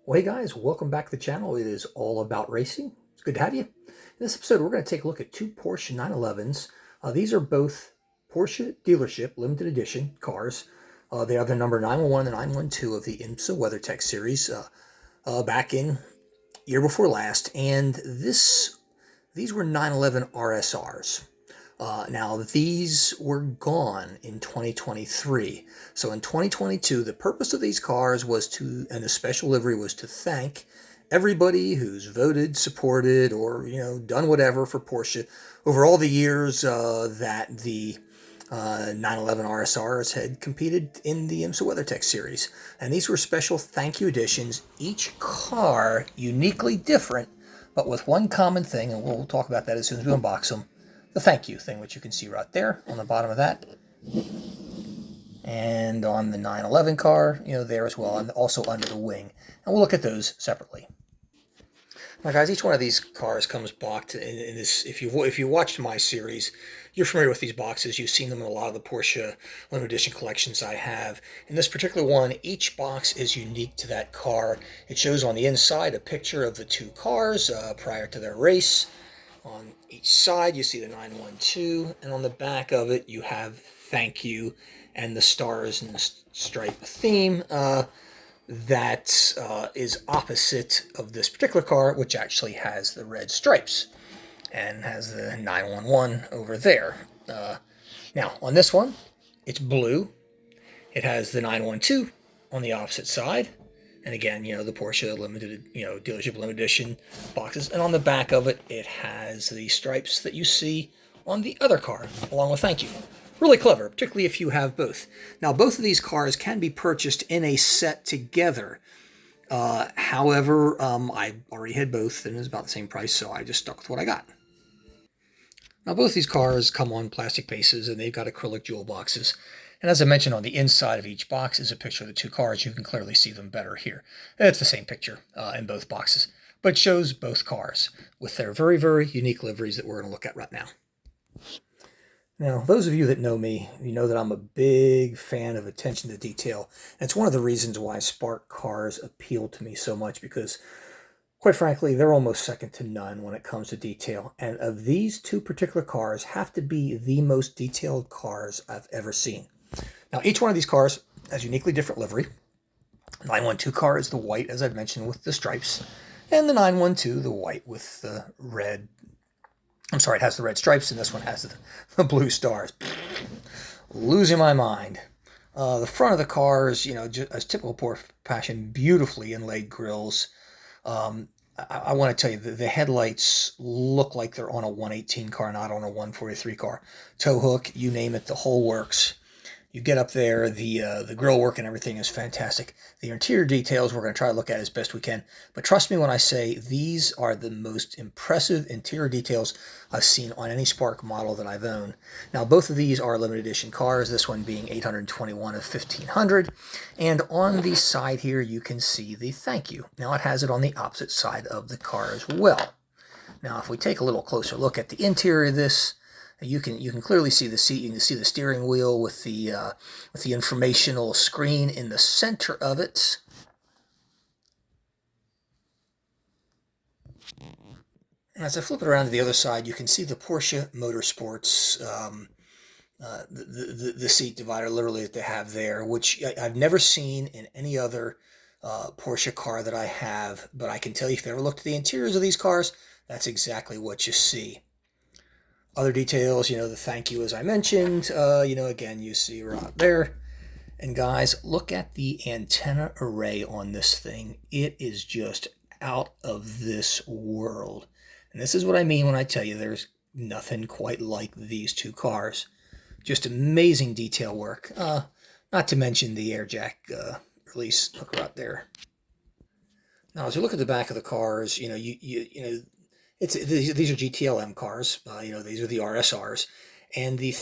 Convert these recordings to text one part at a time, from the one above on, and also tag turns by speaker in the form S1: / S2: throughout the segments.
S1: Well, hey guys, welcome back to the channel. It is all about racing. It's good to have you. In this episode, we're going to take a look at two Porsche 911s. These are both Porsche Dealership Limited Edition cars. They are the number 911 and 912 of the IMSA Weathertech series back in year before last. And these were 911 RSRs. Now, these were gone in 2023. So in 2022, the purpose of these cars was to, and the special livery was to thank everybody who's voted, supported, or, done whatever for Porsche over all the years that the 911 RSRs had competed in the IMSA WeatherTech series. And these were special thank you editions, each car uniquely different, but with one common thing, and we'll talk about that as soon as we unbox them. The thank you thing, which you can see right there on the bottom of that. And on the 911 car, there as well, and also under the wing. And we'll look at those separately. Now, guys, each one of these cars comes boxed in this. If you watched my series, you're familiar with these boxes. You've seen them in a lot of the Porsche limited edition collections I have. In this particular one, each box is unique to that car. It shows on the inside a picture of the two cars prior to their race. On each side, you see the 912, and on the back of it, you have thank you and the stars and the stripe theme that is opposite of this particular car, which actually has the red stripes and has the 911 over there. Now, on this one, it's blue. It has the 912 on the opposite side. And again, the Porsche limited, Dealership Limited Edition boxes. And on the back of it, it has the stripes that you see on the other car, along with thank you. Really clever, particularly if you have both. Now, both of these cars can be purchased in a set together. However, I already had both, and it was about the same price, so I just stuck with what I got. Now, both these cars come on plastic bases, and they've got acrylic jewel boxes. And as I mentioned, on the inside of each box is a picture of the two cars. You can clearly see them better here. It's the same picture in both boxes, but shows both cars with their very, very unique liveries that we're going to look at right now. Now, those of you that know me, you know that I'm a big fan of attention to detail. And it's one of the reasons why Spark cars appeal to me so much, because quite frankly, they're almost second to none when it comes to detail. And of these two particular cars have to be the most detailed cars I've ever seen. Now, each one of these cars has uniquely different livery. The 912 car is the white, as I've mentioned, with the stripes. And the 912, the white with the red. I'm sorry, it has the red stripes, and this one has the blue stars. Losing my mind. The front of the car is, just as typical Porsche fashion, beautifully inlaid grills. I want to tell you, the headlights look like they're on a 118 car, not on a 143 car. Tow hook, you name it, the whole works. You get up there, the grill work and everything is fantastic. The interior details we're going to try to look at as best we can. But trust me when I say these are the most impressive interior details I've seen on any Spark model that I've owned. Now, both of these are limited edition cars, this one being 821 of 1500. And on the side here, you can see the thank you. Now, it has it on the opposite side of the car as well. Now, if we take a little closer look at the interior of this, you can clearly see the seat. You can see the steering wheel with the informational screen in the center of it. And as I flip it around to the other side, you can see the Porsche Motorsports, the seat divider literally that they have there, which I've never seen in any other Porsche car that I have. But I can tell you, if you ever looked at the interiors of these cars, that's exactly what you see. Other details, the thank you, as I mentioned, again, you see right there. And guys, look at the antenna array on this thing. It is just out of this world. And this is what I mean when I tell you there's nothing quite like these two cars. Just amazing detail work. Not to mention the air jack release hook right there. Now, as you look at the back of the cars, these are GTLM cars. These are the RSRs. And the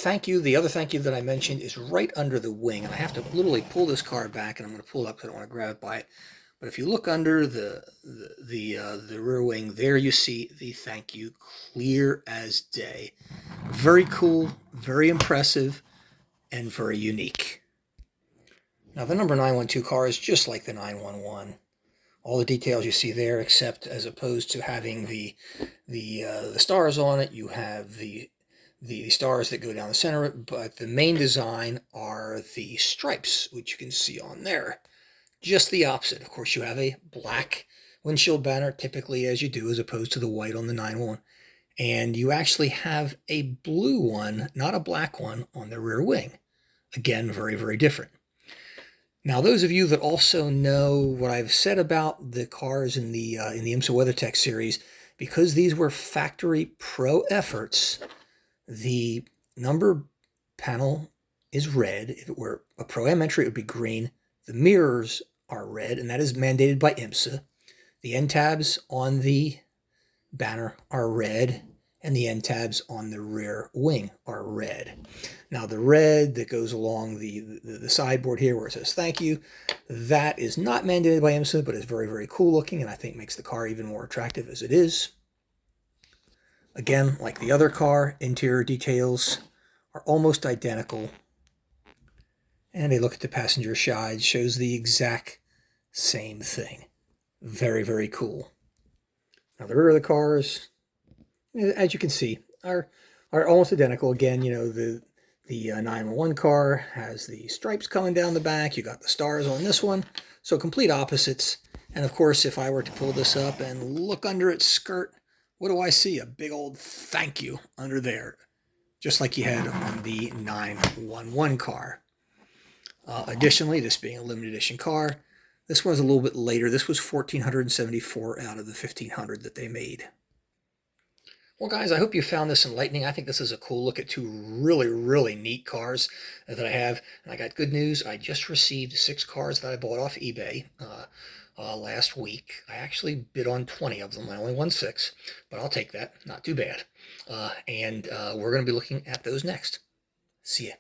S1: other thank you that I mentioned is right under the wing. And I have to literally pull this car back, and I'm going to pull it up because I don't want to grab it by it. But if you look under the rear wing, there you see the thank you, clear as day. Very cool, very impressive, and very unique. Now, the number 912 car is just like the 911. All the details you see there, except as opposed to having the stars on it, you have the stars that go down the center, but the main design are the stripes, which you can see on there. Just the opposite. Of course, you have a black windshield banner, typically as you do, as opposed to the white on the 911. And you actually have a blue one, not a black one, on the rear wing. Again, very, very different. Now, those of you that also know what I've said about the cars in the IMSA Weathertech series, because these were factory pro efforts, the number panel is red. If it were a Pro-Am entry, it would be green. The mirrors are red, and that is mandated by IMSA. The end tabs on the banner are red, and the end tabs on the rear wing are red. Now, the red that goes along the sideboard here where it says thank you, that is not mandated by IMSA, but is very, very cool looking, and I think makes the car even more attractive as it is. Again, like the other car, interior details are almost identical. And a look at the passenger side shows the exact same thing. Very, very cool. Now the rear of the cars, as you can see, are almost identical. Again, you know, the 911 car has the stripes coming down the back. You got the stars on this one. So complete opposites. And of course, if I were to pull this up and look under its skirt, what do I see? A big old thank you under there, just like you had on the 911 car. Additionally, this being a limited edition car, this one's a little bit later. This was 1,474 out of the 1,500 that they made. Well, guys, I hope you found this enlightening. I think this is a cool look at two really, really neat cars that I have. And I got good news. I just received 6 cars that I bought off eBay last week. I actually bid on 20 of them. I only won 6, but I'll take that. Not too bad. And we're going to be looking at those next. See ya.